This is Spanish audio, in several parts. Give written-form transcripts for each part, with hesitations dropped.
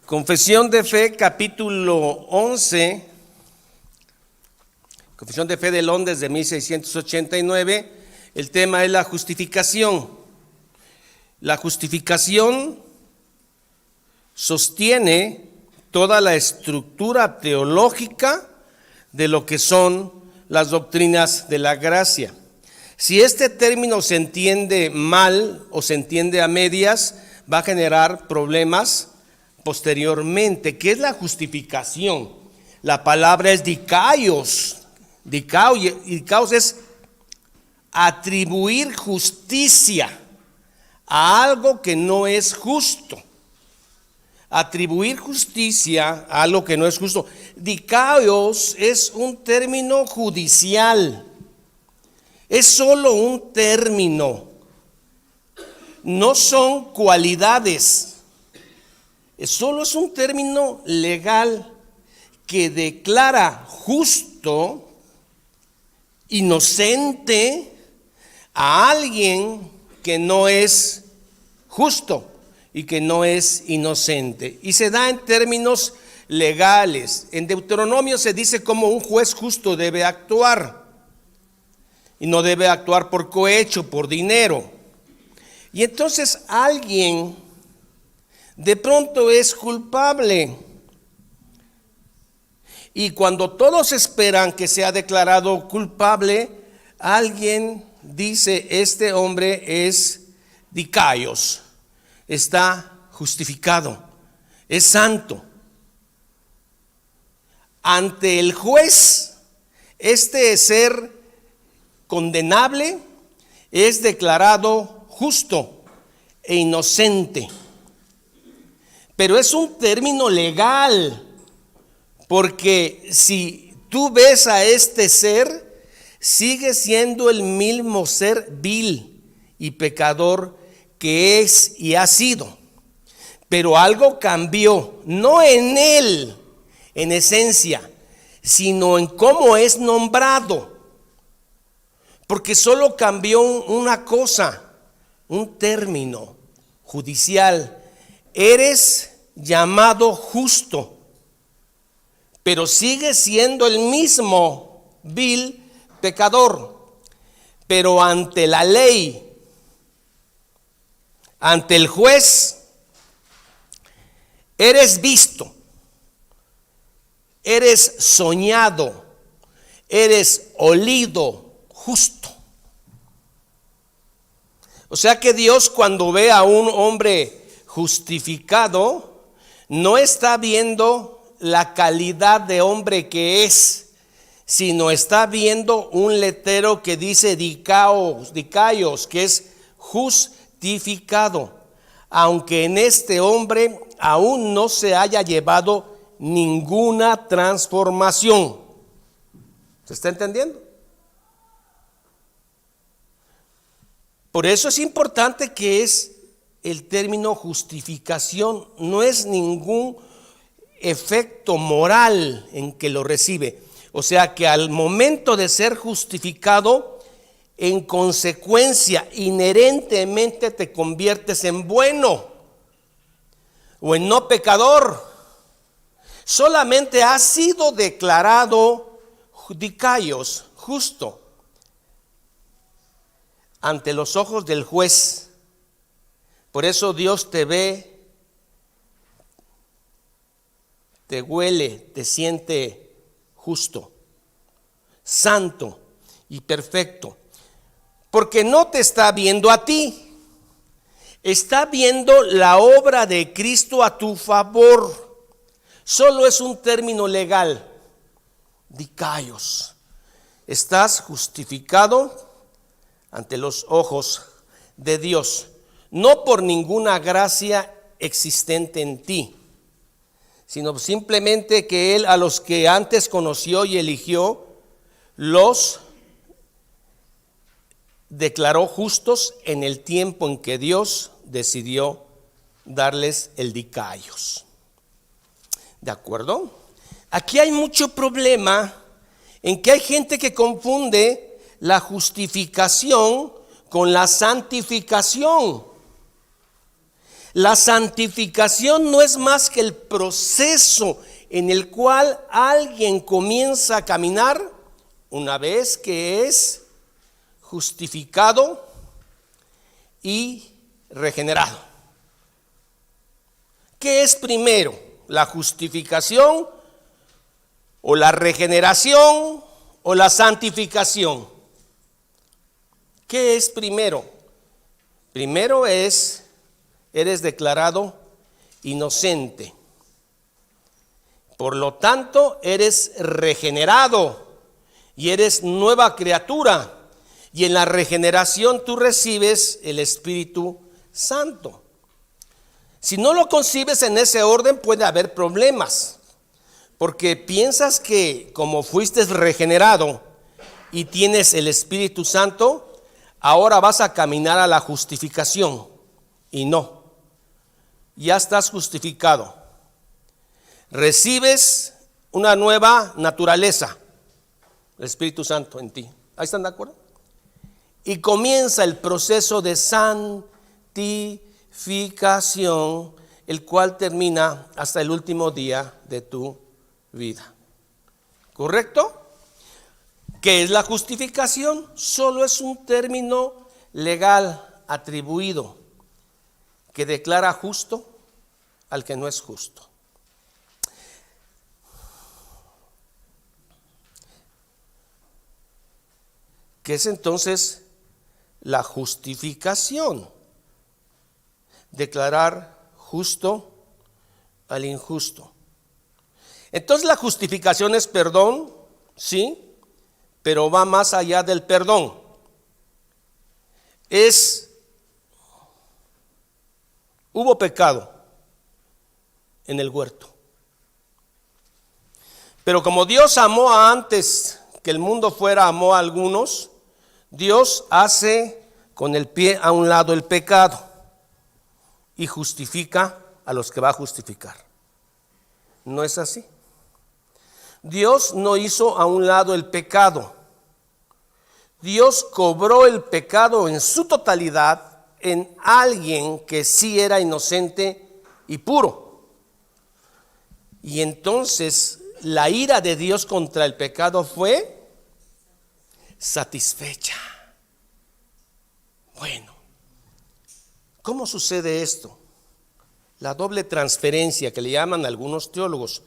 Confesión de Fe, capítulo 11, Confesión de Fe de Londres de 1689, el tema es la justificación. La justificación sostiene toda la estructura teológica de lo que son las doctrinas de la gracia. Si este término se entiende mal o se entiende a medias, va a generar problemas posteriormente. ¿Qué es la justificación? La palabra es dikaios. Dikaios es atribuir justicia a algo que no es justo. Atribuir justicia a algo que no es justo. Dikaios es un término judicial. Es solo un término. No son cualidades. Solo es un término legal que declara justo, inocente a alguien que no es justo y que no es inocente. Y se da en términos legales. En Deuteronomio se dice cómo un juez justo debe actuar. Y no debe actuar por cohecho, por dinero. Y entonces alguien de pronto es culpable. Y cuando todos esperan que sea declarado culpable, alguien dice: este hombre es dikaios, está justificado, es santo. Ante el juez, este ser condenable es declarado justo e inocente. Pero es un término legal, porque si tú ves a este ser, sigue siendo el mismo ser vil y pecador que es y ha sido. Pero algo cambió, no en él, en esencia, sino en cómo es nombrado. Porque solo cambió una cosa, un término judicial. Eres llamado justo, pero sigue siendo el mismo vil pecador. Pero ante la ley, ante el juez, eres visto, eres soñado, eres olido justo. O sea que Dios, cuando ve a un hombre justificado, no está viendo la calidad de hombre que es, sino está viendo un letrero que dice dikaios, que es justificado, aunque en este hombre aún no se haya llevado ninguna transformación. ¿Se está entendiendo? Por eso es importante que es el término justificación, no es ningún efecto moral en que lo recibe. O sea que al momento de ser justificado, en consecuencia, inherentemente te conviertes en bueno o en no pecador. Solamente has sido declarado dikaios, justo, ante los ojos del juez. Por eso Dios te ve, te huele, te siente justo, santo y perfecto. Porque no te está viendo a ti, está viendo la obra de Cristo a tu favor. Solo es un término legal, dikaios. Estás justificado ante los ojos de Dios. No por ninguna gracia existente en ti, sino simplemente que Él a los que antes conoció y eligió, los declaró justos en el tiempo en que Dios decidió darles el dikaios. ¿De acuerdo? Aquí hay mucho problema en que hay gente que confunde la justificación con la santificación. La santificación no es más que el proceso en el cual alguien comienza a caminar una vez que es justificado y regenerado. ¿Qué es primero? ¿La justificación o la regeneración o la santificación? ¿Qué es primero? Primero eres declarado inocente. Por lo tanto, eres regenerado y eres nueva criatura. Y en la regeneración tú recibes el Espíritu Santo. Si no lo concibes en ese orden, puede haber problemas, porque piensas que como fuiste regenerado y tienes el Espíritu Santo, ahora vas a caminar a la justificación. Y no, ya estás justificado. Recibes una nueva naturaleza, el Espíritu Santo en ti. ¿Ahí están de acuerdo? Y comienza el proceso de santificación, el cual termina hasta el último día de tu vida. ¿Correcto? ¿Qué es la justificación? Solo es un término legal atribuido que declara justo al que no es justo. ¿Qué es entonces la justificación? Declarar justo al injusto. Entonces la justificación es perdón, sí, pero va más allá del perdón. Hubo pecado en el huerto. Pero como Dios amó antes que el mundo fuera, amó a algunos, Dios hace con el pie a un lado el pecado y justifica a los que va a justificar. ¿No es así? Dios no hizo a un lado el pecado. Dios cobró el pecado en su totalidad en alguien que sí era inocente y puro. Y entonces la ira de Dios contra el pecado fue satisfecha. Bueno, ¿cómo sucede esto? La doble transferencia que le llaman algunos teólogos.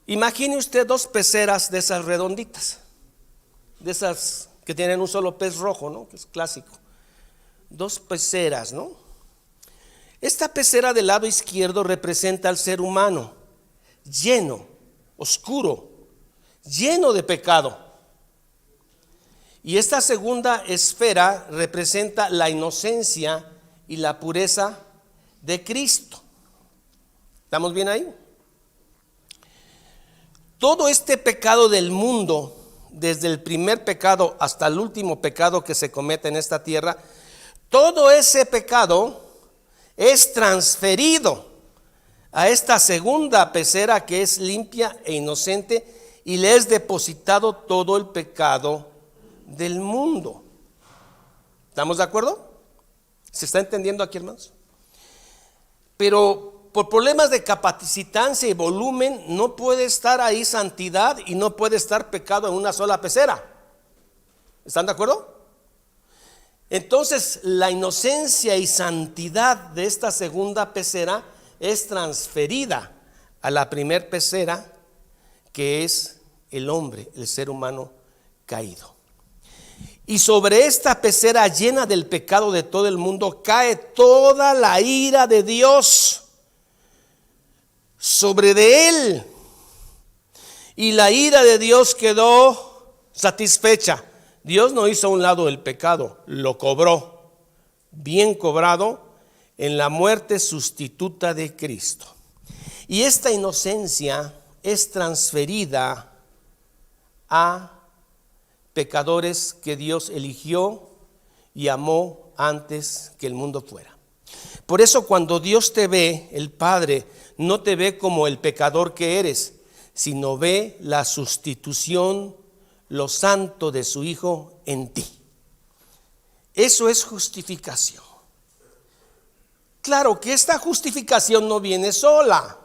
Imagine usted dos peceras de esas redonditas, de esas que tienen un solo pez rojo, ¿no? Que es clásico. Dos peceras, ¿no? Esta pecera del lado izquierdo representa al ser humano, lleno, oscuro, lleno de pecado. Y esta segunda esfera representa la inocencia y la pureza de Cristo. ¿Estamos bien ahí? Todo este pecado del mundo, desde el primer pecado hasta el último pecado que se comete en esta tierra, todo ese pecado es transferido a esta segunda pecera que es limpia e inocente, y le es depositado todo el pecado del mundo. ¿Estamos de acuerdo? ¿Se está entendiendo aquí, hermanos? Pero por problemas de capacitancia y volumen no puede estar ahí santidad y no puede estar pecado en una sola pecera. ¿Están de acuerdo? Entonces la inocencia y santidad de esta segunda pecera es transferida a la primer pecera, que es el hombre, el ser humano caído. Y sobre esta pecera llena del pecado de todo el mundo cae toda la ira de Dios sobre de él. Y la ira de Dios quedó satisfecha. Dios no hizo a un lado el pecado, lo cobró, bien cobrado, en la muerte sustituta de Cristo. Y esta inocencia es transferida a pecadores que Dios eligió y amó antes que el mundo fuera. Por eso cuando Dios te ve, el Padre no te ve como el pecador que eres, sino ve la sustitución, lo santo de su Hijo en ti. Eso es justificación. Claro que esta justificación no viene sola,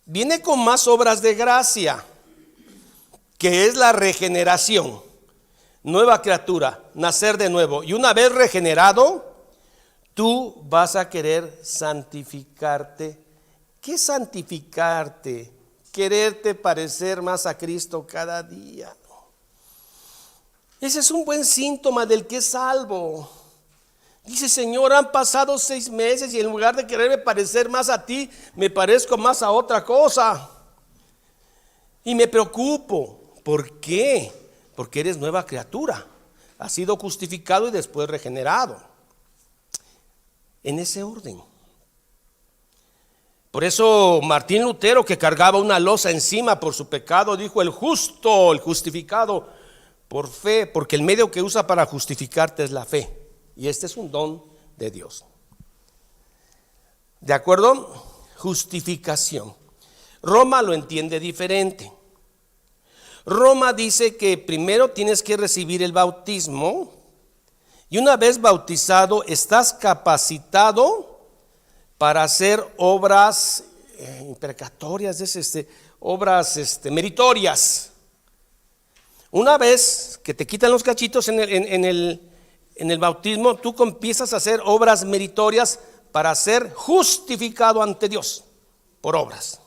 viene con más obras de gracia, que es la regeneración, nueva criatura, nacer de nuevo. Y una vez regenerado, tú vas a querer santificarte. ¿Qué es santificarte? Quererte parecer más a Cristo cada día. Ese es un buen síntoma del que es salvo. Dice: Señor, han pasado 6 meses y en lugar de quererme parecer más a ti, me parezco más a otra cosa. Y me preocupo. ¿Por qué? Porque eres nueva criatura. Has sido justificado y después regenerado. En ese orden. Por eso Martín Lutero, que cargaba una losa encima por su pecado, dijo: el justo, el justificado por fe, porque el medio que usa para justificarte es la fe. Y este es un don de Dios. ¿De acuerdo? Justificación. Roma lo entiende diferente. Roma dice que primero tienes que recibir el bautismo, y una vez bautizado estás capacitado para hacer obras imprecatorias, obras meritorias. Una vez que te quitan los cachitos en el bautismo, tú empiezas a hacer obras meritorias para ser justificado ante Dios por obras.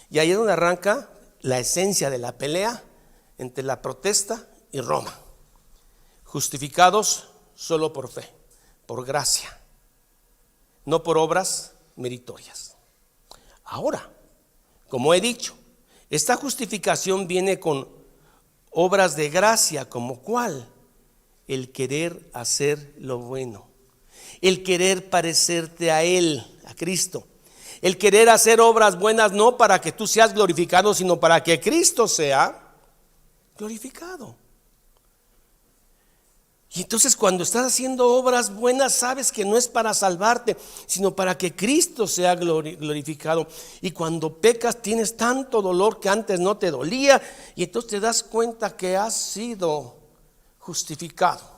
Y ahí es donde arranca la esencia de la pelea entre la protesta y Roma. Justificados solo por fe, por gracia, no por obras meritorias. Ahora, como he dicho, esta justificación viene con obras de gracia, como cuál: el querer hacer lo bueno, el querer parecerte a Él, a Cristo, el querer hacer obras buenas, no para que tú seas glorificado, sino para que Cristo sea glorificado. Y entonces, cuando estás haciendo obras buenas, sabes que no es para salvarte, sino para que Cristo sea glorificado. Y cuando pecas, tienes tanto dolor que antes no te dolía, y entonces te das cuenta que has sido justificado.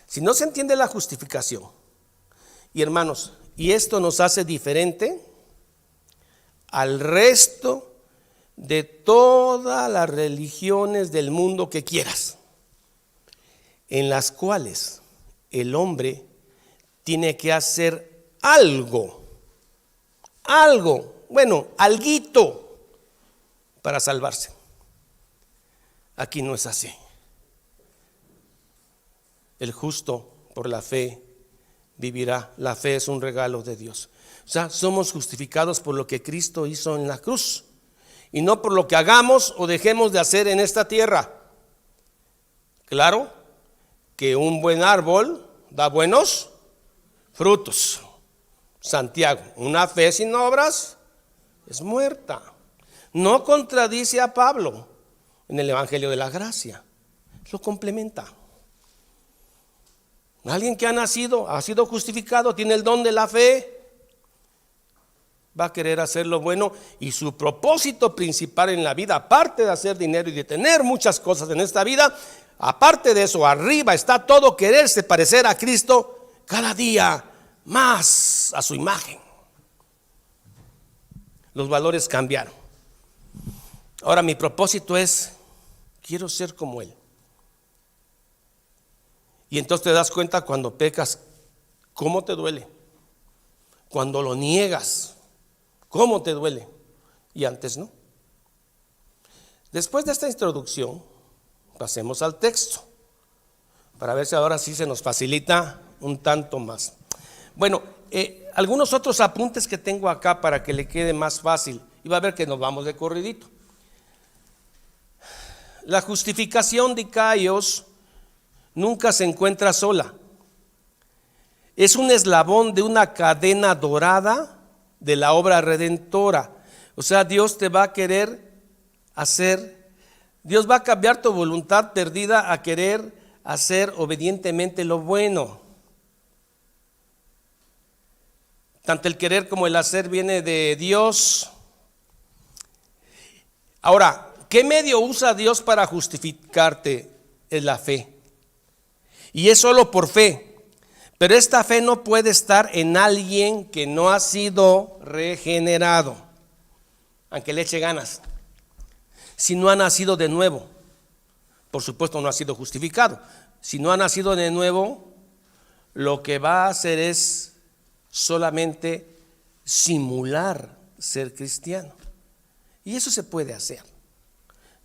Si no se entiende la justificación, y hermanos, y esto nos hace diferente al resto de todas las religiones del mundo que quieras, en las cuales el hombre tiene que hacer algo, bueno, alguito para salvarse. Aquí no es así. El justo por la fe vivirá. La fe es un regalo de Dios. O sea, somos justificados por lo que Cristo hizo en la cruz, y no por lo que hagamos o dejemos de hacer en esta tierra. Claro que un buen árbol da buenos frutos. Santiago: una fe sin obras es muerta. No contradice a Pablo en el Evangelio de la Gracia, lo complementa. Alguien que ha sido justificado, tiene el don de la fe, va a querer hacer lo bueno, y su propósito principal en la vida, aparte de hacer dinero y de tener muchas cosas en esta vida, aparte de eso, arriba está todo quererse parecer a Cristo cada día más a su imagen. Los valores cambiaron. Ahora mi propósito es: quiero ser como Él. Y entonces te das cuenta cuando pecas, cómo te duele. Cuando lo niegas, cómo te duele. Y antes no. Después de esta introducción, pasemos al texto, para ver si ahora sí se nos facilita un tanto más. Bueno, algunos otros apuntes que tengo acá para que le quede más fácil, y va a ver que nos vamos de corridito. La justificación de Caios nunca se encuentra sola. Es un eslabón de una cadena dorada de la obra redentora. O sea, Dios te va a querer hacer, Dios va a cambiar tu voluntad perdida a querer hacer obedientemente lo bueno. Tanto el querer como el hacer viene de Dios. Ahora, ¿qué medio usa Dios para justificarte? Es la fe. Y es solo por fe. Pero esta fe no puede estar en alguien que no ha sido regenerado, aunque le eche ganas. Si no ha nacido de nuevo, por supuesto no ha sido justificado. Si no ha nacido de nuevo, lo que va a hacer es solamente simular ser cristiano. Y eso se puede hacer.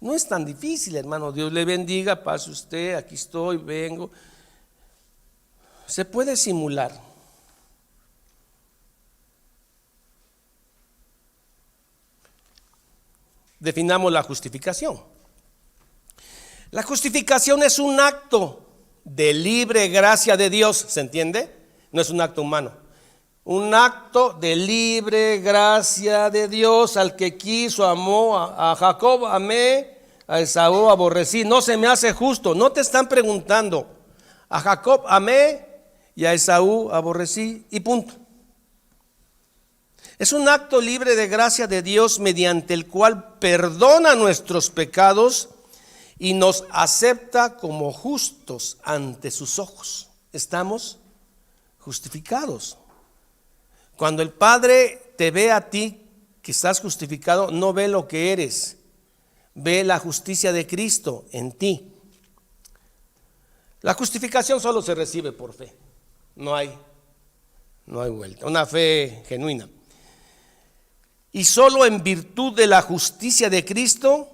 No es tan difícil, hermano. Dios le bendiga, pase usted, aquí estoy, vengo. Se puede simular. Definamos la justificación. La justificación es un acto de libre gracia de Dios, ¿se entiende? No es un acto humano. Un acto de libre gracia de Dios. Al que quiso, amó, a Jacob amé, a Esaú aborrecí. No se me hace justo. No te están preguntando. A Jacob amé y a Esaú aborrecí y punto. Es un acto libre de gracia de Dios mediante el cual perdona nuestros pecados y nos acepta como justos ante sus ojos. Estamos justificados. Cuando el Padre te ve a ti que estás justificado, no ve lo que eres, ve la justicia de Cristo en ti. La justificación solo se recibe por fe. No hay vuelta. Una fe genuina. Y solo en virtud de la justicia de Cristo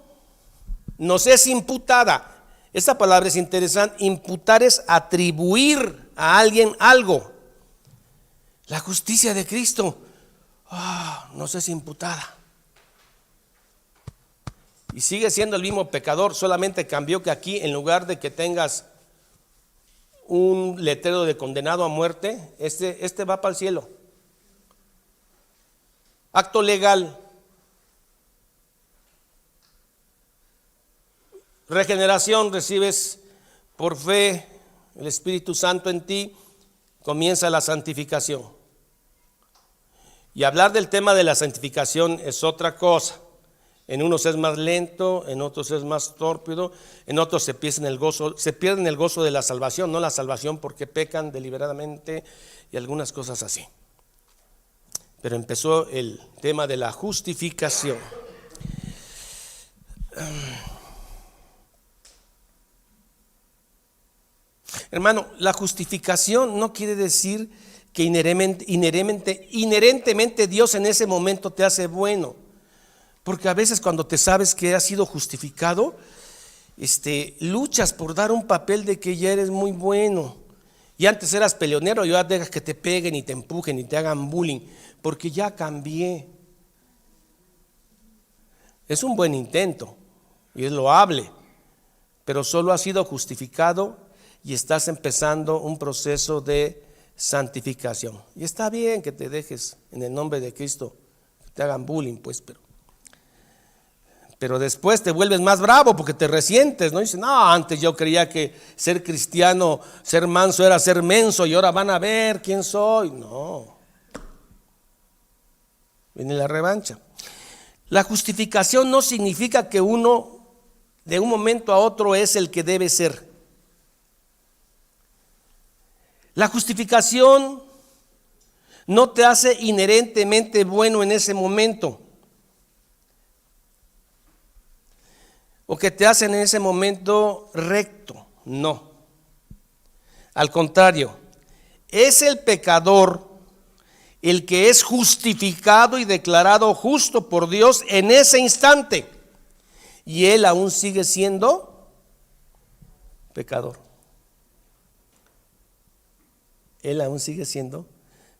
nos es imputada. Esta palabra es interesante. Imputar es atribuir a alguien algo. La justicia de Cristo nos es imputada. Y sigue siendo el mismo pecador, solamente cambió que aquí, en lugar de que tengas un letrero de condenado a muerte, este va para el cielo. Acto legal. Regeneración, recibes por fe el Espíritu Santo en ti, comienza la santificación. Y hablar del tema de la santificación es otra cosa. En unos es más lento, en otros es más tórpido, en otros se pierden el gozo de la salvación, no la salvación porque pecan deliberadamente y algunas cosas así. Pero empezó el tema de la justificación. Hermano, la justificación no quiere decir que inherentemente Dios en ese momento te hace bueno. Porque a veces cuando te sabes que has sido justificado, luchas por dar un papel de que ya eres muy bueno. Y antes eras peleonero y ahora dejas que te peguen y te empujen y te hagan bullying, porque ya cambié. Es un buen intento y es loable, pero solo has sido justificado y estás empezando un proceso de santificación. Y está bien que te dejes en el nombre de Cristo, que te hagan bullying, pues, pero después te vuelves más bravo porque te resientes, ¿no? Y dices, no, antes yo creía que ser cristiano, ser manso era ser menso y ahora van a ver quién soy. No. Viene la revancha. La justificación no significa que uno de un momento a otro es el que debe ser. La justificación no te hace inherentemente bueno en ese momento, o que te hacen en ese momento recto, no. Al contrario, es el pecador el que es justificado y declarado justo por Dios en ese instante, y él aún sigue siendo pecador. Él aún sigue siendo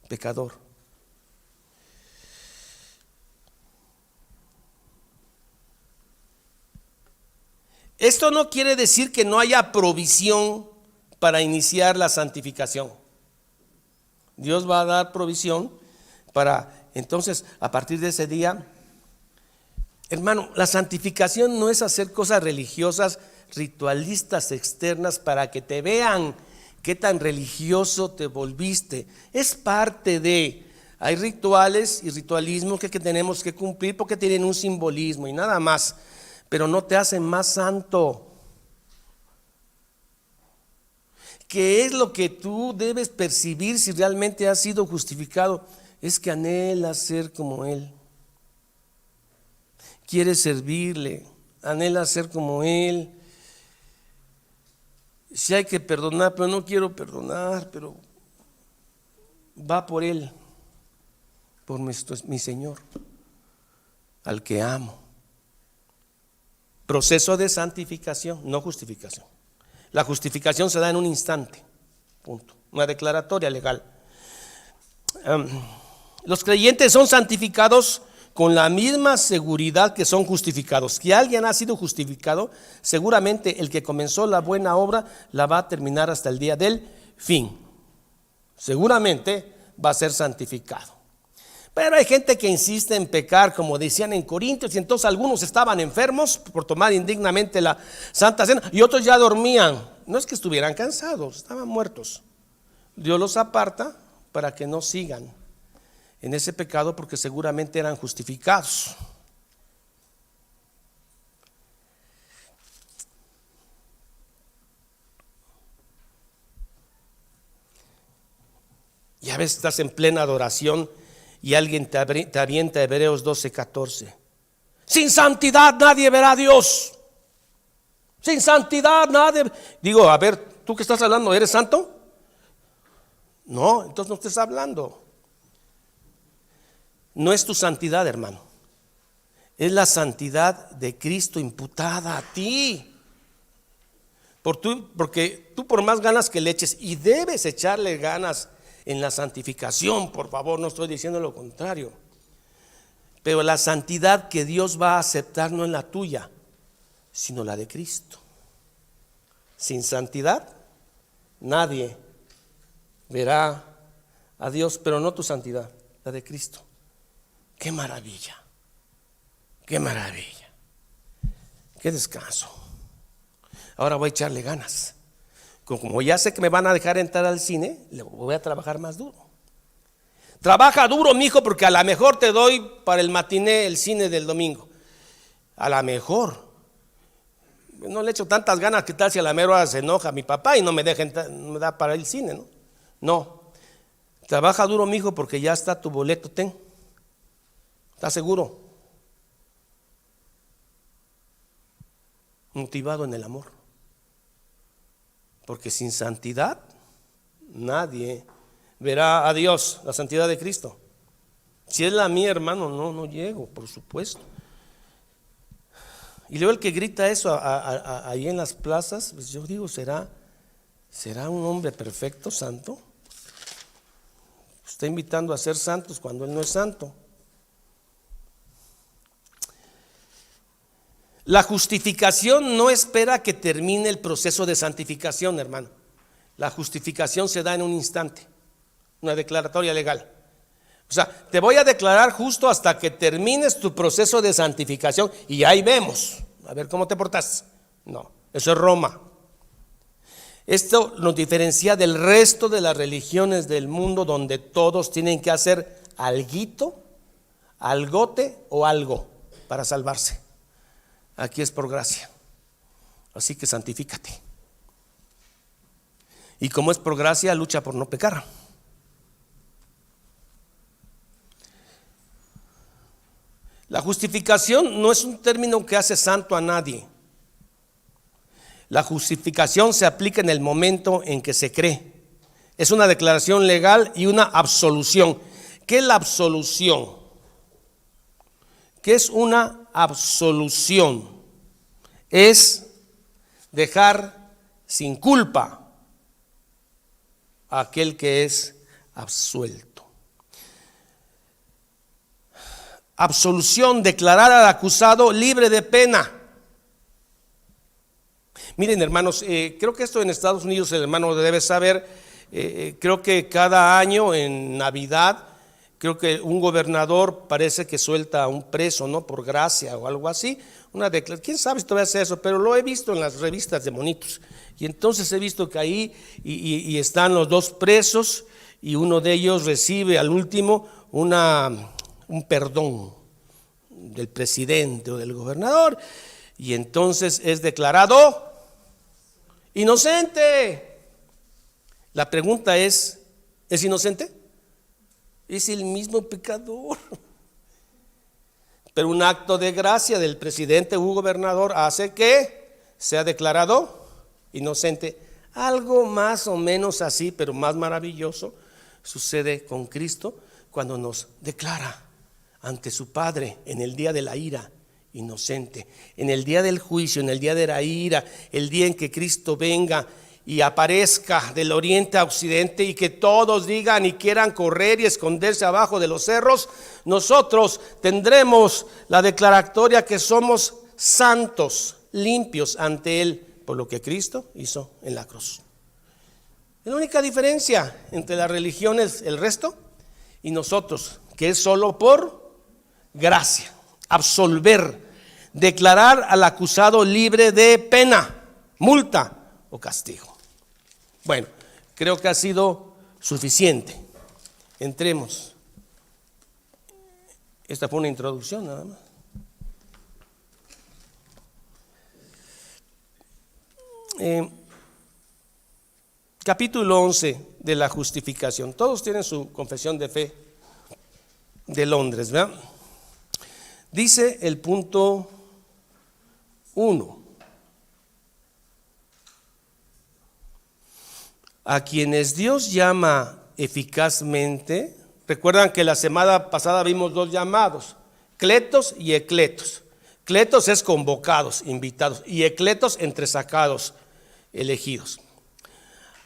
pecador. Esto no quiere decir que no haya provisión para iniciar la santificación. Dios va a dar provisión para, entonces, a partir de ese día, hermano, la santificación no es hacer cosas religiosas, ritualistas externas para que te vean qué tan religioso te volviste. Es parte de, hay rituales y ritualismo que tenemos que cumplir porque tienen un simbolismo y nada más. Pero no te hacen más santo. ¿Qué es lo que tú debes percibir si realmente has sido justificado? Es que anhela ser como Él. Quiere servirle, anhela ser como Él. Si hay que perdonar, pero no quiero perdonar, pero va por Él, por mi Señor, al que amo. Proceso de santificación, no justificación. La justificación se da en un instante, punto. Una declaratoria legal. Los creyentes son santificados con la misma seguridad que son justificados. Si alguien ha sido justificado, seguramente el que comenzó la buena obra la va a terminar hasta el día del fin. Seguramente va a ser santificado. Pero hay gente que insiste en pecar, como decían en Corintios, y entonces algunos estaban enfermos por tomar indignamente la Santa Cena y otros ya dormían. No es que estuvieran cansados, estaban muertos. Dios los aparta para que no sigan en ese pecado, porque seguramente eran justificados. Y a veces estás en plena adoración y alguien te avienta Hebreos 12:14. Sin santidad nadie verá a Dios. Sin santidad nadie. Digo, a ver, ¿tú qué estás hablando? ¿Eres santo? No, entonces no estés hablando. No es tu santidad, hermano. Es la santidad de Cristo imputada a ti. Porque tú por más ganas que le eches, y debes echarle ganas en la santificación, por favor, no estoy diciendo lo contrario. Pero la santidad que Dios va a aceptar no es la tuya, sino la de Cristo. Sin santidad nadie verá a Dios, pero no tu santidad, la de Cristo. ¡Qué maravilla! ¡Qué maravilla! ¡Qué descanso! Ahora voy a echarle ganas. Como ya sé que me van a dejar entrar al cine, le voy a trabajar más duro. Trabaja duro, mijo, porque a lo mejor te doy para el matiné el cine del domingo. A lo mejor. No le echo tantas ganas, que tal si a la mera hora se enoja mi papá y no me deja entrar, no me da para el cine, ¿no? No. Trabaja duro, mijo, porque ya está tu boleto, ten. ¿Estás seguro? Motivado en el amor. Porque sin santidad nadie verá a Dios, la santidad de Cristo. Si es la mía, hermano, no llego, por supuesto. Y luego el que grita eso ahí en las plazas, pues yo digo, ¿será un hombre perfecto, santo? Está invitando a ser santos cuando él no es santo. La justificación no espera que termine el proceso de santificación, hermano. La justificación se da en un instante, una declaratoria legal. O sea, te voy a declarar justo hasta que termines tu proceso de santificación y ahí vemos, a ver cómo te portas. No, eso es Roma. Esto nos diferencia del resto de las religiones del mundo, donde todos tienen que hacer alguito, algote o algo para salvarse. Aquí es por gracia. Así que santifícate. Y como es por gracia, lucha por no pecar. La justificación no es un término que hace santo a nadie. La justificación se aplica en el momento en que se cree. Es una declaración legal y una absolución. ¿Qué es la absolución? ¿Qué es una absolución? Es dejar sin culpa a aquel que es absuelto. Absolución, declarar al acusado libre de pena. Miren, hermanos, creo que esto en Estados Unidos el hermano debe saber. Creo que cada año en Navidad, creo que un gobernador parece que suelta a un preso, ¿no? Por gracia o algo así. ¿Quién sabe si todavía hace eso? Pero lo he visto en las revistas de monitos. Y entonces he visto que ahí y están los dos presos y uno de ellos recibe al último un perdón del presidente o del gobernador, y entonces es declarado inocente. La pregunta ¿es inocente? Es el mismo pecador. Pero un acto de gracia del presidente u gobernador hace que sea declarado inocente. Algo más o menos así, pero más maravilloso, sucede con Cristo cuando nos declara ante su Padre en el día de la ira inocente, en el día del juicio, en el día de la ira, el día en que Cristo venga y aparezca del oriente a occidente y que todos digan y quieran correr y esconderse abajo de los cerros. Nosotros tendremos la declaratoria que somos santos, limpios ante Él por lo que Cristo hizo en la cruz. Es la única diferencia entre las religiones, el resto, y nosotros, que es solo por gracia, absolver, declarar al acusado libre de pena, multa o castigo. Bueno, creo que ha sido suficiente. Entremos. Esta fue una introducción nada más. Capítulo 11 de la justificación. Todos tienen su confesión de fe de Londres, ¿verdad? Dice el punto 1. A quienes Dios llama eficazmente, recuerdan que la semana pasada vimos 2 llamados, cletos y ecletos. Cletos es convocados, invitados, y ecletos entresacados, elegidos.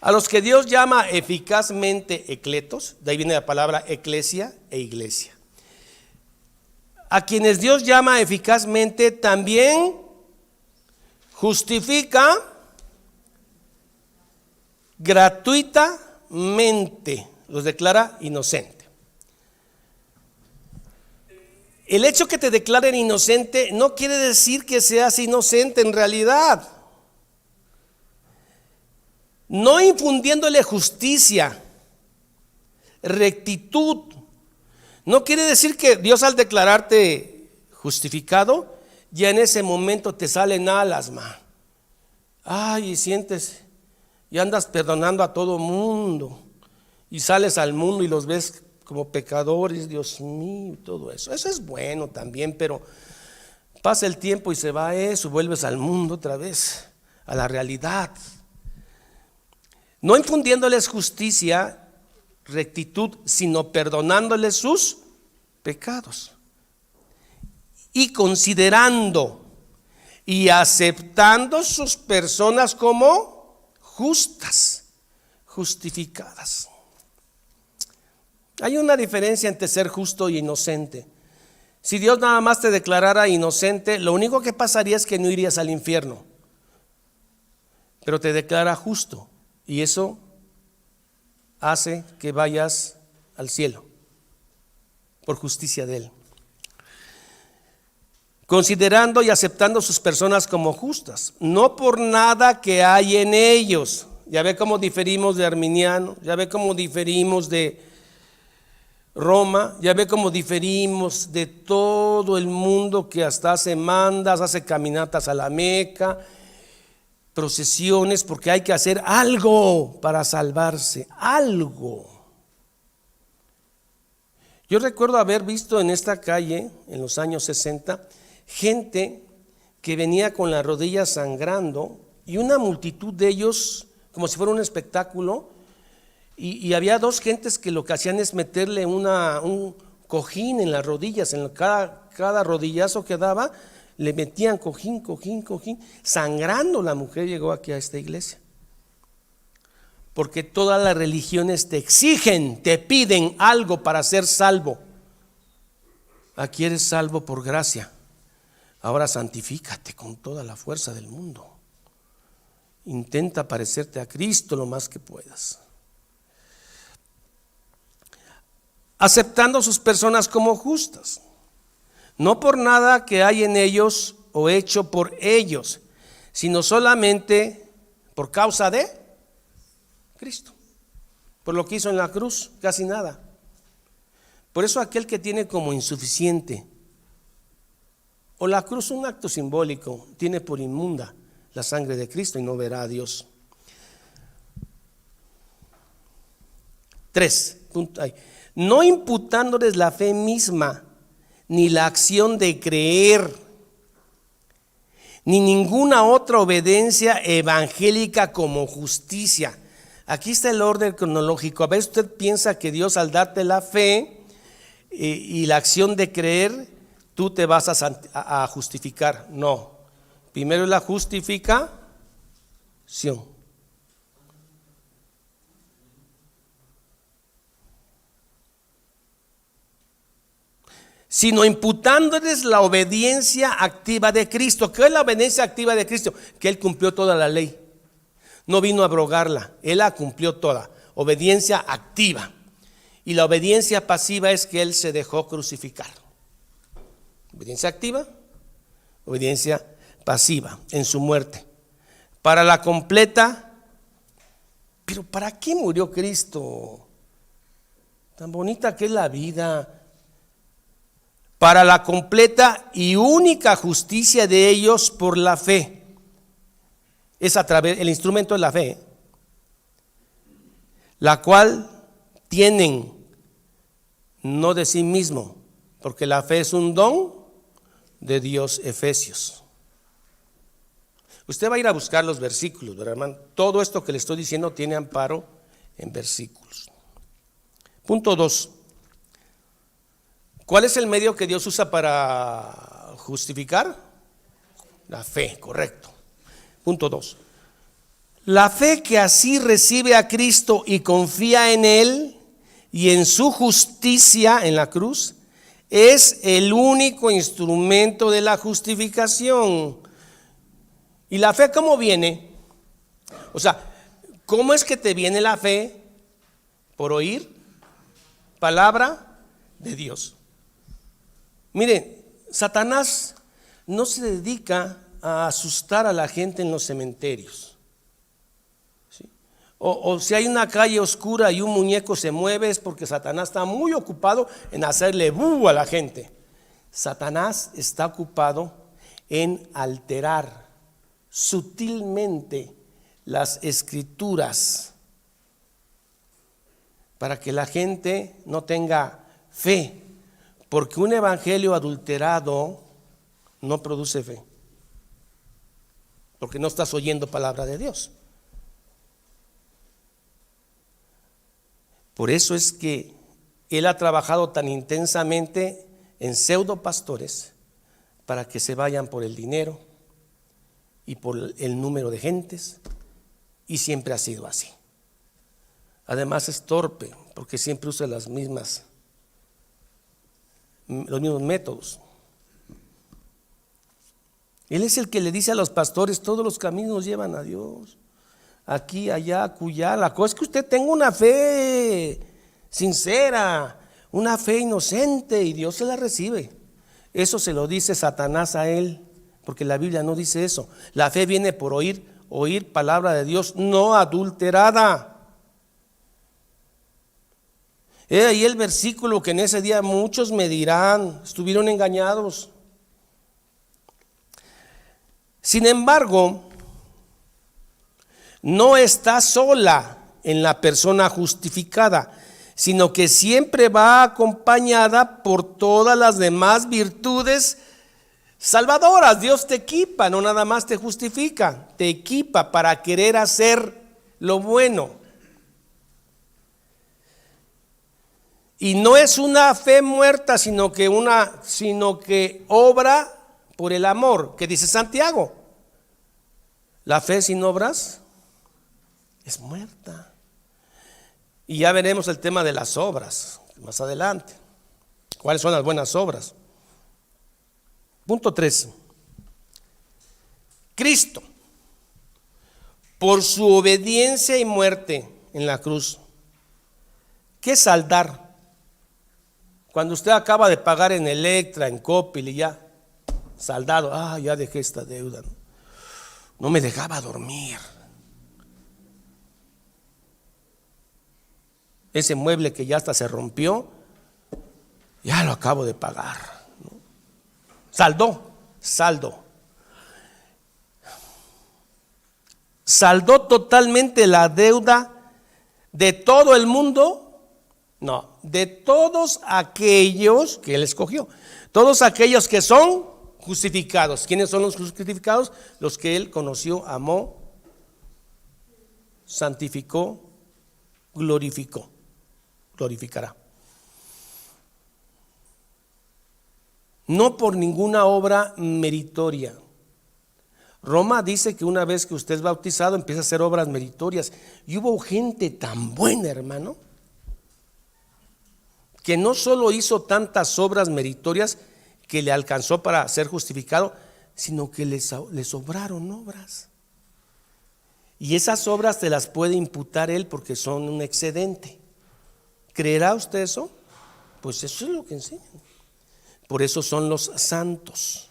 A los que Dios llama eficazmente ecletos, de ahí viene la palabra eclesia e iglesia. A quienes Dios llama eficazmente también justifica gratuitamente, los declara inocente. El hecho que te declaren inocente no quiere decir que seas inocente en realidad. No infundiéndole justicia, rectitud, no quiere decir que Dios al declararte justificado, ya en ese momento te salen alas, y sientes, y andas perdonando a todo mundo, y sales al mundo y los ves como pecadores, Dios mío, todo eso. Eso es bueno también, pero pasa el tiempo y se va eso, vuelves al mundo otra vez, a la realidad. No infundiéndoles justicia, rectitud, sino perdonándoles sus pecados. Y considerando y aceptando sus personas como justas, justificadas. Hay una diferencia entre ser justo y inocente. Si Dios nada más te declarara inocente, lo único que pasaría es que no irías al infierno. Pero te declara justo. Y eso hace que vayas al cielo por justicia de Él. Considerando y aceptando sus personas como justas, no por nada que hay en ellos. Ya ve cómo diferimos de Arminiano, ya ve cómo diferimos de Roma, ya ve cómo diferimos de todo el mundo que hasta hace mandas, hace caminatas a la Meca, procesiones, porque hay que hacer algo para salvarse, algo. Yo recuerdo haber visto en esta calle, en los años 60, gente que venía con las rodillas sangrando y una multitud de ellos, como si fuera un espectáculo, y había 2 gentes que lo que hacían es meterle un cojín en las rodillas, en cada rodillazo que daba, le metían cojín, sangrando. La mujer llegó aquí a esta iglesia. Porque todas las religiones te exigen, te piden algo para ser salvo. Aquí eres salvo por gracia. Ahora santifícate con toda la fuerza del mundo. Intenta parecerte a Cristo lo más que puedas. Aceptando sus personas como justas. No por nada que hay en ellos o hecho por ellos, sino solamente por causa de Cristo, por lo que hizo en la cruz, casi nada. Por eso aquel que tiene como insuficiente, o la cruz un acto simbólico, tiene por inmunda la sangre de Cristo y no verá a Dios. 3. No imputándoles la fe misma, ni la acción de creer, ni ninguna otra obediencia evangélica como justicia. Aquí está el orden cronológico. A veces usted piensa que Dios, al darte la fe y la acción de creer, tú te vas a justificar. No, primero es la justificación, sino imputándoles la obediencia activa de Cristo. ¿Qué es la obediencia activa de Cristo? Que Él cumplió toda la ley, no vino a abrogarla, Él la cumplió toda. Obediencia activa. Y la obediencia pasiva es que Él se dejó crucificar. Obediencia activa, obediencia pasiva en su muerte. Para la completa, pero ¿para qué murió Cristo? Tan bonita que es la vida. Para la completa y única justicia de ellos por la fe. Es a través, el instrumento es la fe, la cual tienen no de sí mismo, porque la fe es un don de Dios. Efesios. Usted va a ir a buscar los versículos, ¿verdad, hermano? Todo esto que le estoy diciendo tiene amparo en versículos. Punto 2. ¿Cuál es el medio que Dios usa para justificar? La fe, correcto. Punto 2. La fe que así recibe a Cristo y confía en Él y en su justicia en la cruz, es el único instrumento de la justificación. ¿Y la fe cómo viene? O sea, ¿cómo es que te viene la fe? Por oír palabra de Dios. Miren, Satanás no se dedica a asustar a la gente en los cementerios. ¿Sí? O si hay una calle oscura y un muñeco se mueve, es porque Satanás está muy ocupado en hacerle bú a la gente. Satanás está ocupado en alterar sutilmente las escrituras para que la gente no tenga fe. Porque un evangelio adulterado no produce fe. Porque no estás oyendo palabra de Dios. Por eso es que Él ha trabajado tan intensamente en pseudo pastores para que se vayan por el dinero y por el número de gentes. Y siempre ha sido así. Además es torpe porque siempre usa los mismos métodos. Él es el que le dice a los pastores: todos los caminos llevan a Dios, aquí, allá, acullá. La cosa es que usted tenga una fe sincera, una fe inocente, y Dios se la recibe. Eso se lo dice Satanás a él, porque la Biblia no dice eso. La fe viene por oír palabra de Dios no adulterada. He ahí el versículo que en ese día muchos me dirán: estuvieron engañados. Sin embargo, no está sola en la persona justificada, sino que siempre va acompañada por todas las demás virtudes salvadoras. Dios te equipa, no nada más te justifica, te equipa para querer hacer lo bueno. Y no es una fe muerta, sino que obra por el amor, que dice Santiago. La fe sin obras es muerta. Y ya veremos el tema de las obras más adelante. ¿Cuáles son las buenas obras? Punto 3. Cristo, por su obediencia y muerte en la cruz. ¿Qué saldar? Cuando usted acaba de pagar en Electra, en Coppel y ya saldado, ya dejé esta deuda, no me dejaba dormir. Ese mueble que ya hasta se rompió, ya lo acabo de pagar, ¿no? Saldo. Saldó totalmente la deuda de todo el mundo No, de todos aquellos que Él escogió. Todos aquellos que son justificados. ¿Quiénes son los justificados? Los que Él conoció, amó, santificó, glorificó. Glorificará. No por ninguna obra meritoria. Roma dice que una vez que usted es bautizado empieza a hacer obras meritorias. Y hubo gente tan buena, hermano, que no solo hizo tantas obras meritorias que le alcanzó para ser justificado, sino que le sobraron obras. Y esas obras te las puede imputar Él porque son un excedente. ¿Creerá usted eso? Pues eso es lo que enseñan. Por eso son los santos.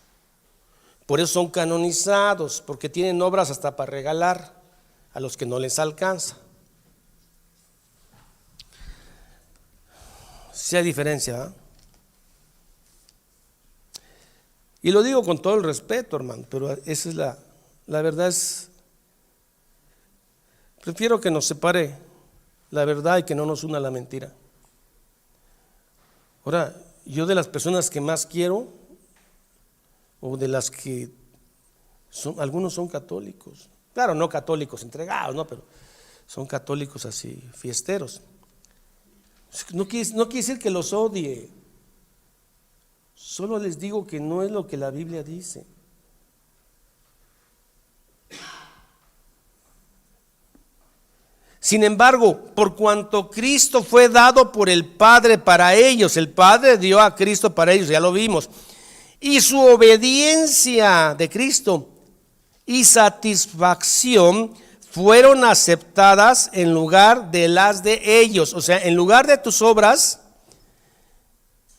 Por eso son canonizados, porque tienen obras hasta para regalar a los que no les alcanza. Sí hay diferencia, ¿verdad? Y lo digo con todo el respeto, hermano, pero esa es la verdad. Prefiero que nos separe la verdad y que no nos una la mentira. Ahora, yo de las personas que más quiero, o de las que son, algunos son católicos, claro, no católicos entregados, no, pero son católicos así, fiesteros. No quiere decir que los odie, solo les digo que no es lo que la Biblia dice. Sin embargo, por cuanto Cristo fue dado por el Padre para ellos, el Padre dio a Cristo para ellos, ya lo vimos, y su obediencia de Cristo y satisfacción fueron aceptadas en lugar de las de ellos. O sea, en lugar de tus obras,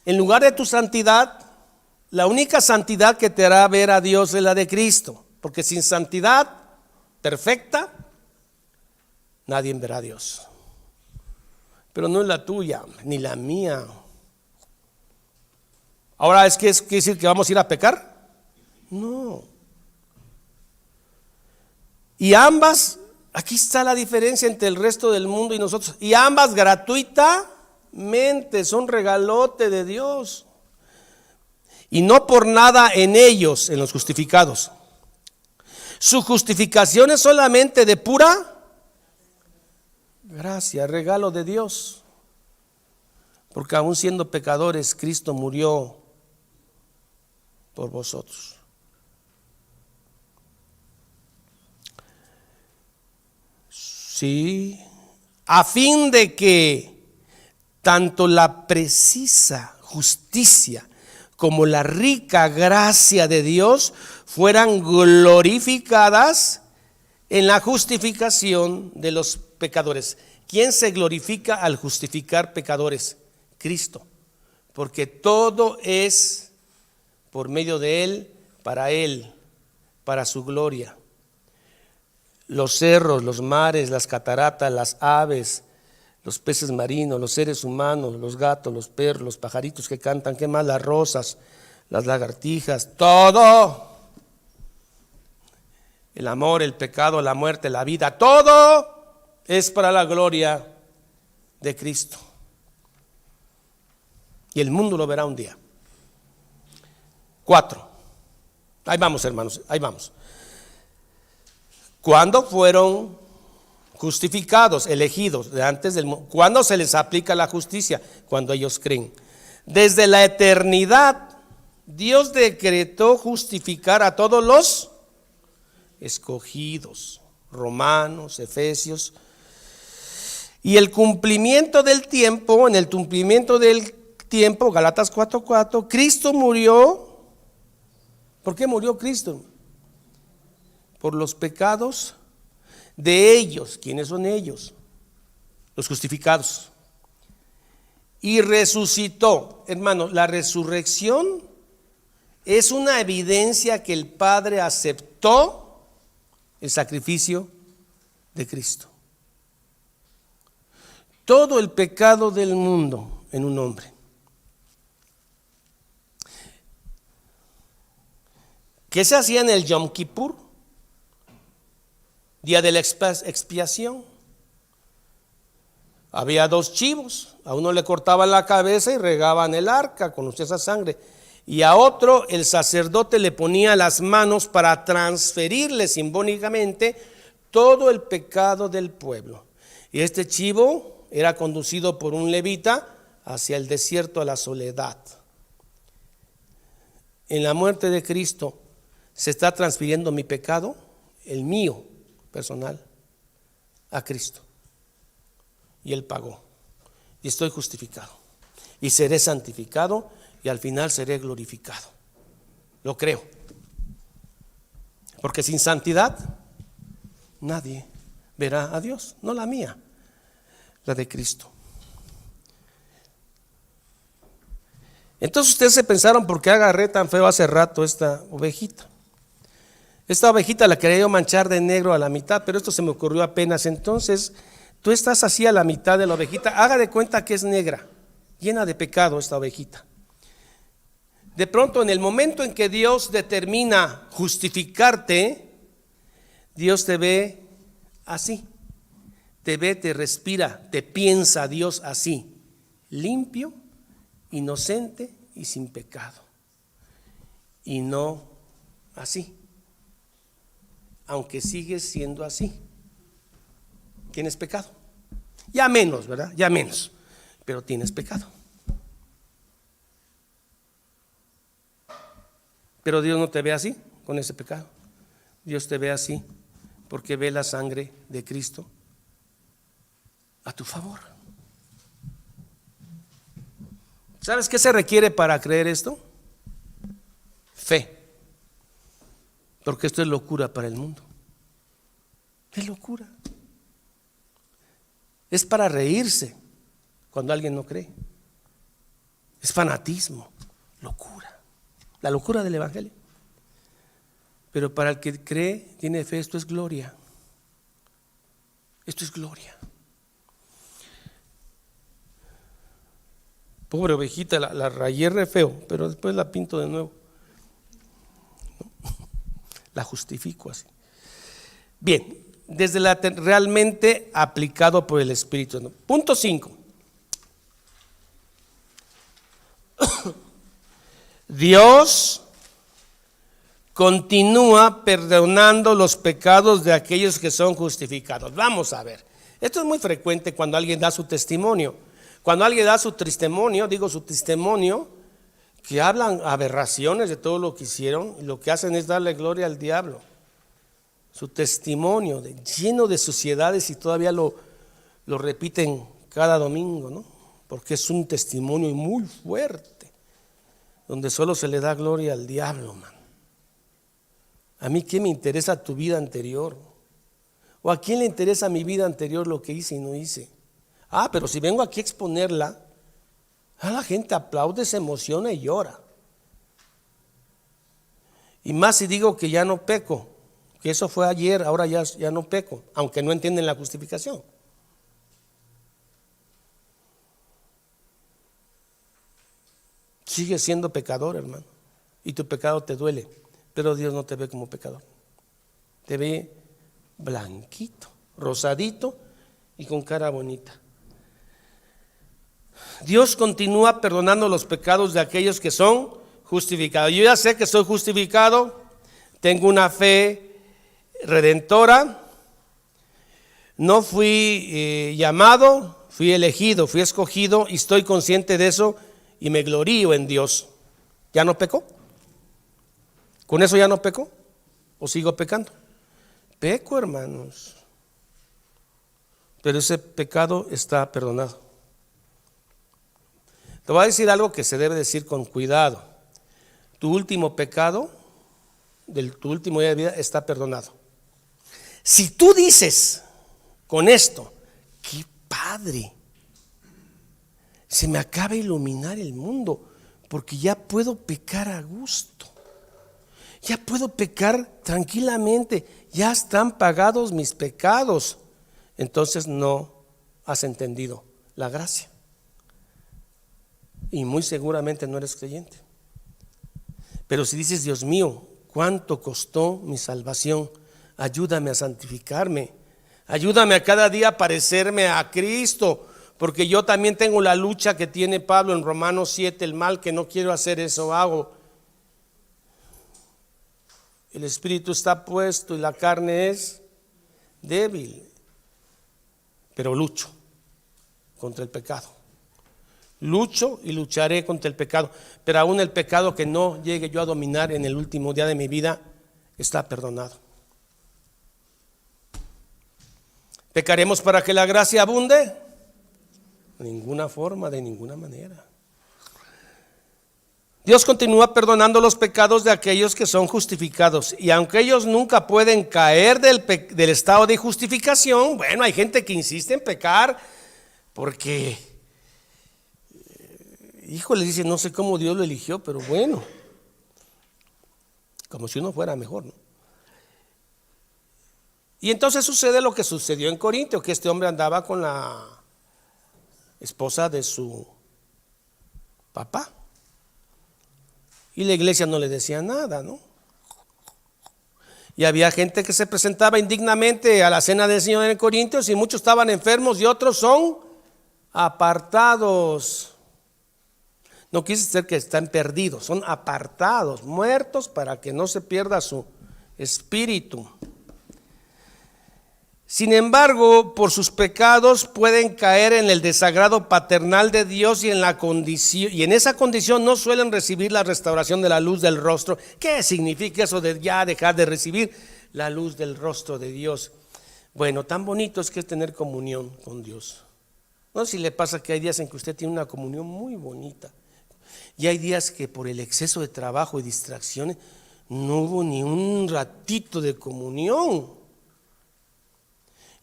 en lugar de tu santidad, la única santidad que te hará ver a Dios es la de Cristo, porque sin santidad perfecta nadie verá a Dios. Pero no es la tuya ni la mía. Ahora, ¿es quiere decir que vamos a ir a pecar? No. Y ambas, aquí está la diferencia entre el resto del mundo y nosotros. Y ambas gratuitamente son regalote de Dios. Y no por nada en ellos, en los justificados. Su justificación es solamente de pura gracia, regalo de Dios. Porque aún siendo pecadores, Cristo murió por vosotros. Sí, a fin de que tanto la precisa justicia como la rica gracia de Dios fueran glorificadas en la justificación de los pecadores. ¿Quién se glorifica al justificar pecadores? Cristo, porque todo es por medio de Él, para su gloria. Los cerros, los mares, las cataratas, las aves, los peces marinos, los seres humanos, los gatos, los perros, los pajaritos que cantan, ¿qué más? Las rosas, las lagartijas, todo. El amor, el pecado, la muerte, la vida, todo es para la gloria de Cristo. Y el mundo lo verá un día. 4. Ahí vamos, hermanos, ahí vamos. ¿Cuándo fueron justificados, elegidos de antes del mundo? ¿Cuándo se les aplica la justicia? Cuando ellos creen. Desde la eternidad, Dios decretó justificar a todos los escogidos, Romanos, Efesios. Y el cumplimiento del tiempo, en el cumplimiento del tiempo, Galatas 4:4, Cristo murió. ¿Por qué murió Cristo? Por los pecados de ellos. ¿Quiénes son ellos? Los justificados. Y resucitó. Hermano, la resurrección es una evidencia que el Padre aceptó el sacrificio de Cristo. Todo el pecado del mundo en un hombre. ¿Qué se hacía en el Yom Kippur? Día de la expiación. Había 2 chivos, a uno le cortaban la cabeza y regaban el arca con esa sangre, y a otro el sacerdote le ponía las manos para transferirle simbólicamente todo el pecado del pueblo. Y este chivo era conducido por un levita hacia el desierto, a la soledad. En la muerte de Cristo se está transfiriendo mi pecado, el mío personal, a Cristo. Y Él pagó. Y estoy justificado. Y seré santificado y al final seré glorificado. Lo creo. Porque sin santidad nadie verá a Dios. No la mía, la de Cristo. Entonces ustedes se pensaron, ¿por qué agarré tan feo hace rato esta ovejita? Esta ovejita la quería yo manchar de negro a la mitad, pero esto se me ocurrió apenas. Entonces tú estás así a la mitad de la ovejita, haga de cuenta que es negra, llena de pecado esta ovejita. De pronto, en el momento en que Dios determina justificarte, Dios te ve así, te ve, te respira, te piensa Dios así, limpio, inocente y sin pecado. Y no así, aunque sigues siendo así. Tienes pecado. Ya menos, ¿verdad? Ya menos, pero tienes pecado. Pero Dios no te ve así, con ese pecado. Dios te ve así porque ve la sangre de Cristo a tu favor. ¿Sabes qué se requiere para creer esto? Fe. Porque esto es locura para el mundo. Es locura. Es para reírse cuando alguien no cree. Es fanatismo, locura. La locura del evangelio. Pero para el que cree, tiene fe, esto es gloria. Esto es gloria. Pobre ovejita, la rayé re feo, pero después la pinto de nuevo. La justifico así. Bien, desde la realmente aplicado por el Espíritu. Punto 5. Dios continúa perdonando los pecados de aquellos que son justificados. Vamos a ver. Esto es muy frecuente cuando alguien da su testimonio. Cuando alguien da su testimonio, que hablan aberraciones de todo lo que hicieron, y lo que hacen es darle gloria al diablo. Su testimonio lleno de suciedades y todavía lo repiten cada domingo, ¿no? Porque es un testimonio muy fuerte, donde solo se le da gloria al diablo, man. A mí, ¿qué me interesa tu vida anterior? ¿O a quién le interesa mi vida anterior, lo que hice y no hice? Pero si vengo aquí a exponerla, la gente aplaude, se emociona y llora. Y más si digo que ya no peco, que eso fue ayer, ahora ya no peco, aunque no entienden la justificación. Sigues siendo pecador, hermano, y tu pecado te duele, pero Dios no te ve como pecador. Te ve blanquito, rosadito y con cara bonita. Dios continúa perdonando los pecados de aquellos que son justificados. Yo ya sé que soy justificado, tengo una fe redentora, no fui llamado, fui elegido, fui escogido y estoy consciente de eso y me glorío en Dios. ¿Ya no peco? ¿Con eso ya no peco? ¿O sigo pecando? Peco, hermanos, pero ese pecado está perdonado. Te voy a decir algo que se debe decir con cuidado. Tu último pecado, tu último día de vida, está perdonado. Si tú dices con esto, qué padre, se me acaba de iluminar el mundo, porque ya puedo pecar a gusto, ya puedo pecar tranquilamente, ya están pagados mis pecados. Entonces no has entendido la gracia. Y muy seguramente no eres creyente. Pero si dices, Dios mío, ¿cuánto costó mi salvación? Ayúdame a santificarme. Ayúdame a cada día a parecerme a Cristo. porque yo también tengo la lucha que tiene Pablo en Romanos 7, el mal que no quiero hacer, eso hago. El espíritu está puesto y la carne es débil, pero lucho contra el pecado. Lucho y lucharé contra el pecado, pero aún el pecado que no llegue yo a dominar en el último día de mi vida está perdonado. ¿Pecaremos para que la gracia abunde? De ninguna forma, de ninguna manera. Dios continúa perdonando los pecados de aquellos que son justificados, y aunque ellos nunca pueden caer del estado de justificación, bueno, hay gente que insiste en pecar porque, híjole, dice, no sé cómo Dios lo eligió, pero bueno, como si uno fuera mejor, ¿no? Y entonces sucede lo que sucedió en Corintio, que este hombre andaba con la esposa de su papá. Y la iglesia no le decía nada, ¿no? Y había gente que se presentaba indignamente a la cena del Señor en Corintios, y muchos estaban enfermos y otros son apartados. No quise decir que están perdidos, son apartados, muertos para que no se pierda su espíritu. Sin embargo, por sus pecados pueden caer en el desagrado paternal de Dios, y en esa condición no suelen recibir la restauración de la luz del rostro. ¿Qué significa eso de ya dejar de recibir la luz del rostro de Dios? Bueno, tan bonito es que es tener comunión con Dios. No sé si le pasa que hay días en que usted tiene una comunión muy bonita, y hay días que por el exceso de trabajo y distracciones no hubo ni un ratito de comunión.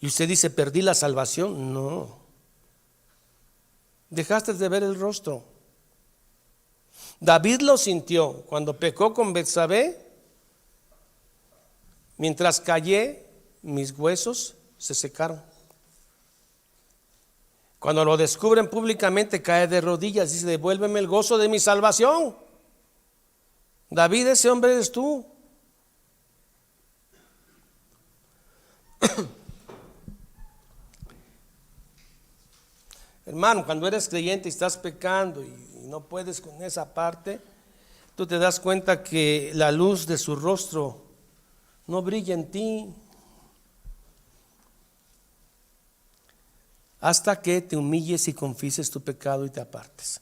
Y usted dice, ¿perdí la salvación? No. Dejaste de ver el rostro. David lo sintió cuando pecó con Betsabé. Mientras callé, mis huesos se secaron. Cuando lo descubren públicamente, cae de rodillas, dice, devuélveme el gozo de mi salvación. David, ese hombre eres tú. Hermano, cuando eres creyente y estás pecando y no puedes con esa parte, tú te das cuenta que la luz de su rostro no brilla en ti hasta que te humilles y confieses tu pecado y te apartes.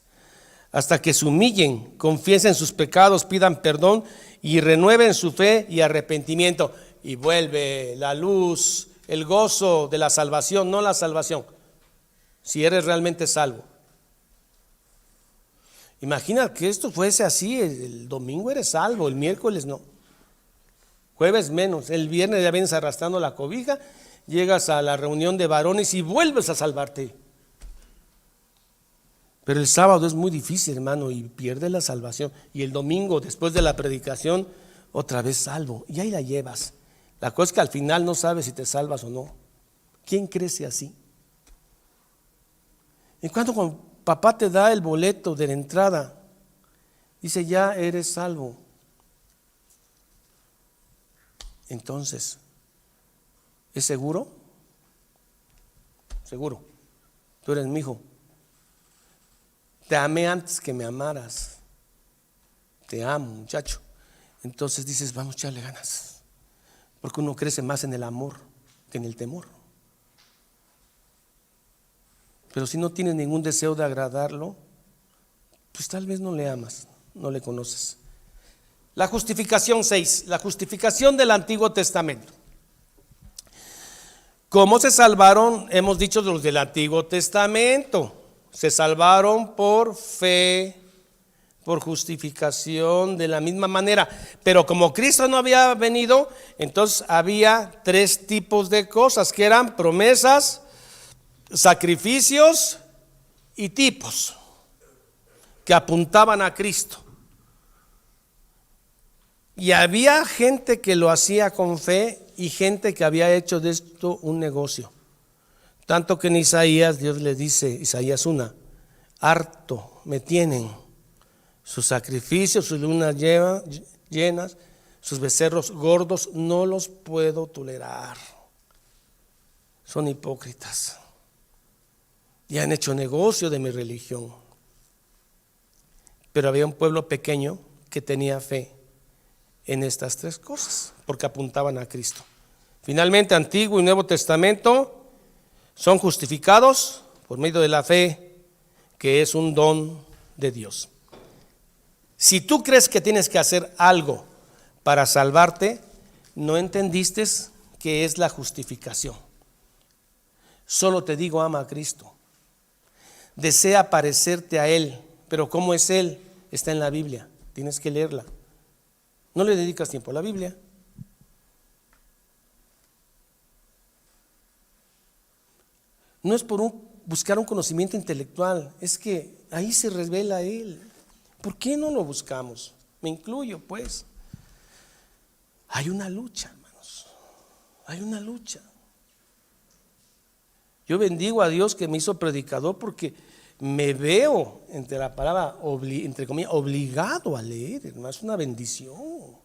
Hasta que se humillen, confiesen sus pecados, pidan perdón y renueven su fe y arrepentimiento, y vuelve la luz, el gozo de la salvación, no la salvación. Si eres realmente salvo. Imagina que esto fuese así, el domingo eres salvo, el miércoles no, jueves menos, el viernes ya vienes arrastrando la cobija, llegas a la reunión de varones y vuelves a salvarte. Pero el sábado es muy difícil, hermano, y pierdes la salvación. Y el domingo, después de la predicación, otra vez salvo, y ahí la llevas. La cosa es que al final no sabes si te salvas o no. ¿Quién crece así? En cuanto cuando papá te da el boleto de la entrada, dice, ya eres salvo. Entonces, ¿es seguro? Seguro. Tú eres mi hijo. Te amé antes que me amaras. Te amo, muchacho. Entonces dices, vamos a echarle ganas. Porque uno crece más en el amor que en el temor. Pero si no tienes ningún deseo de agradarlo, pues tal vez no le amas, no le conoces. La justificación 6, la justificación del Antiguo Testamento. ¿Cómo se salvaron? Hemos dicho los del Antiguo Testamento. Se salvaron por fe, por justificación, de la misma manera. Pero como Cristo no había venido, entonces había 3 tipos de cosas, que eran promesas, sacrificios y tipos que apuntaban a Cristo. Y había gente que lo hacía con fe y gente que había hecho de esto un negocio. Tanto que en Isaías Dios le dice, Isaías 1, harto me tienen sus sacrificios, sus lunas llenas, sus becerros gordos, no los puedo tolerar. Son hipócritas. y han hecho negocio de mi religión. Pero había un pueblo pequeño que tenía fe en estas tres cosas, porque apuntaban a Cristo. Finalmente, Antiguo y Nuevo Testamento son justificados por medio de la fe, que es un don de Dios. Si tú crees que tienes que hacer algo para salvarte, no entendiste qué es la justificación. Solo te digo, ama a Cristo. Desea parecerte a Él, pero ¿cómo es Él? Está en la Biblia, tienes que leerla. No le dedicas tiempo a la Biblia. No es por buscar un conocimiento intelectual, es que ahí se revela Él. ¿Por qué no lo buscamos? Me incluyo, pues. Hay una lucha, hermanos. Hay una lucha. Yo bendigo a Dios que me hizo predicador porque me veo, entre la palabra, entre comillas, obligado a leer, hermano. Es una bendición.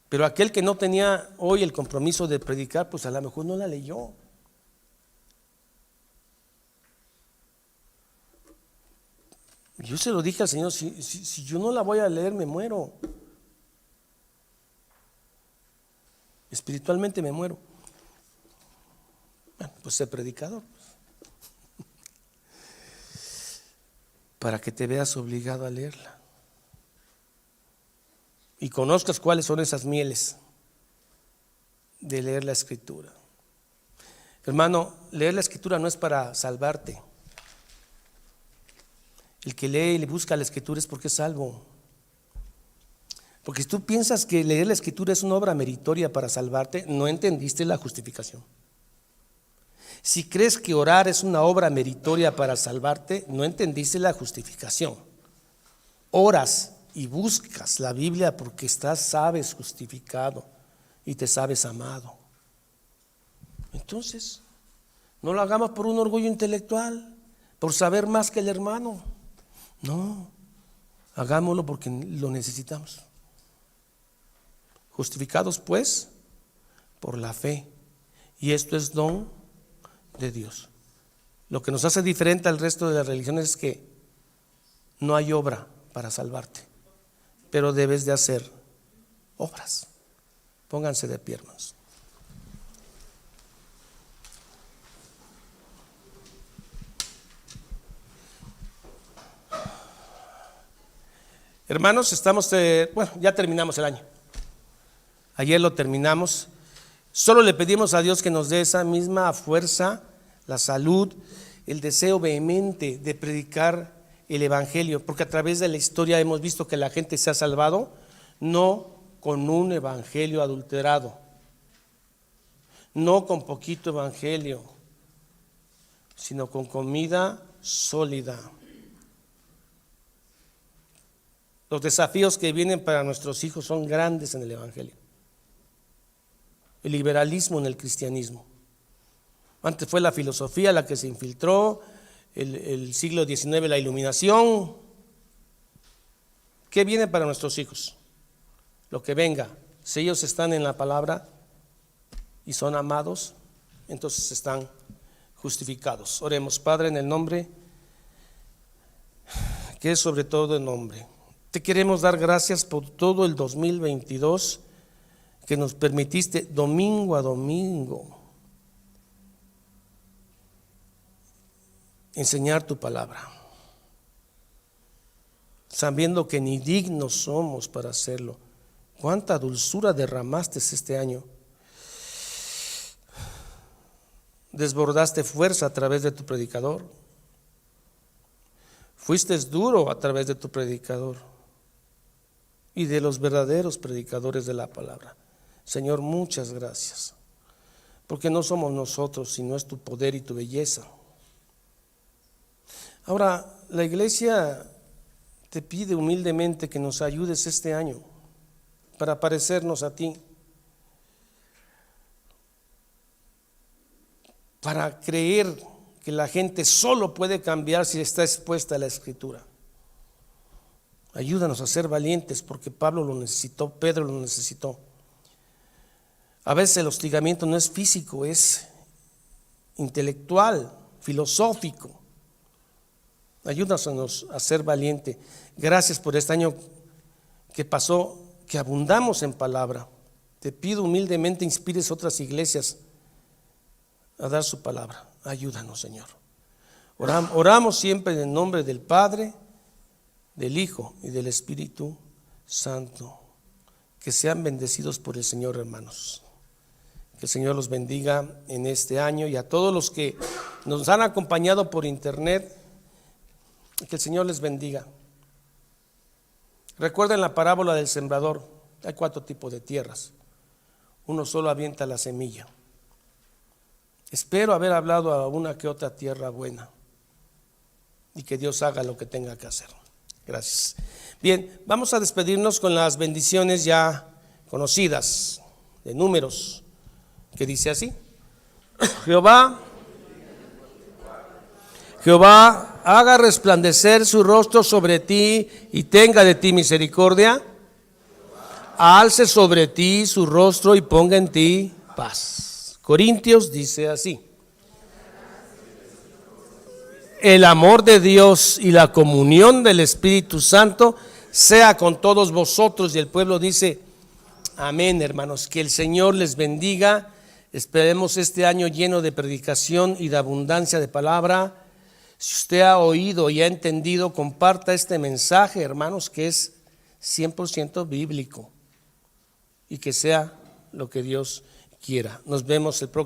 Pero aquel que no tenía hoy el compromiso de predicar, pues a lo mejor no la leyó. Yo se lo dije al Señor, si yo no la voy a leer, me muero. Espiritualmente me muero. Bueno, pues sé predicador. Para que te veas obligado a leerla. Y conozcas cuáles son esas mieles de leer la Escritura. Hermano, leer la Escritura no es para salvarte. El que lee y le busca la Escritura es porque es salvo. Porque si tú piensas que leer la Escritura es una obra meritoria para salvarte, no entendiste la justificación. Si crees que orar es una obra meritoria para salvarte, no entendiste la justificación. Oras y buscas la Biblia porque sabes justificado y te sabes amado. Entonces, no lo hagamos por un orgullo intelectual, por saber más que el hermano. No, hagámoslo porque lo necesitamos. Justificados pues por la fe, y esto es don de Dios. Lo que nos hace diferente al resto de las religiones es que no hay obra para salvarte, pero debes de hacer obras. Pónganse de pie, hermanos. Hermanos, ya terminamos el año. Ayer lo terminamos. Solo le pedimos a Dios que nos dé esa misma fuerza, la salud, el deseo vehemente de predicar el Evangelio, porque a través de la historia hemos visto que la gente se ha salvado no con un evangelio adulterado, no con poquito evangelio, sino con comida sólida. Los desafíos que vienen para nuestros hijos son grandes en el evangelio. El liberalismo en el cristianismo. Antes fue la filosofía la que se infiltró, el siglo XIX la iluminación. ¿Qué viene para nuestros hijos? Lo que venga. Si ellos están en la palabra y son amados, entonces están justificados. Oremos. Padre, en el nombre que es sobre todo el nombre, te queremos dar gracias por todo el 2022 que nos permitiste domingo a domingo enseñar tu palabra, sabiendo que ni dignos somos para hacerlo. Cuánta dulzura derramaste este año. Desbordaste fuerza a través de tu predicador. Fuiste duro a través de tu predicador y de los verdaderos predicadores de la palabra. Señor, muchas gracias, porque no somos nosotros, sino es tu poder y tu belleza. Ahora, la iglesia te pide humildemente que nos ayudes este año para parecernos a ti, para creer que la gente solo puede cambiar si está expuesta a la Escritura. Ayúdanos a ser valientes, porque Pablo lo necesitó, Pedro lo necesitó. A veces el hostigamiento no es físico, es intelectual, filosófico. Ayúdanos a ser valiente. Gracias por este año que pasó, que abundamos en palabra. Te pido humildemente inspires otras iglesias a dar su palabra. Ayúdanos, Señor. Oramos siempre en el nombre del Padre, del Hijo y del Espíritu Santo. Que sean bendecidos por el Señor, hermanos. Que el Señor los bendiga en este año, y a todos los que nos han acompañado por internet, que el Señor les bendiga. Recuerden la parábola del sembrador. Hay 4 tipos de tierras. Uno solo avienta la semilla. Espero haber hablado a una que otra tierra buena, y que Dios haga lo que tenga que hacer. Gracias. Bien, vamos a despedirnos con las bendiciones ya conocidas de Números, que dice así: Jehová haga resplandecer su rostro sobre ti y tenga de ti misericordia. Alce sobre ti su rostro y ponga en ti paz. Corintios dice así: el amor de Dios y la comunión del Espíritu Santo sea con todos vosotros. Y el pueblo dice amén, hermanos. Que el Señor les bendiga. Esperemos este año lleno de predicación y de abundancia de palabra. Si usted ha oído y ha entendido, comparta este mensaje, hermanos, que es 100% bíblico, y que sea lo que Dios quiera. Nos vemos el próximo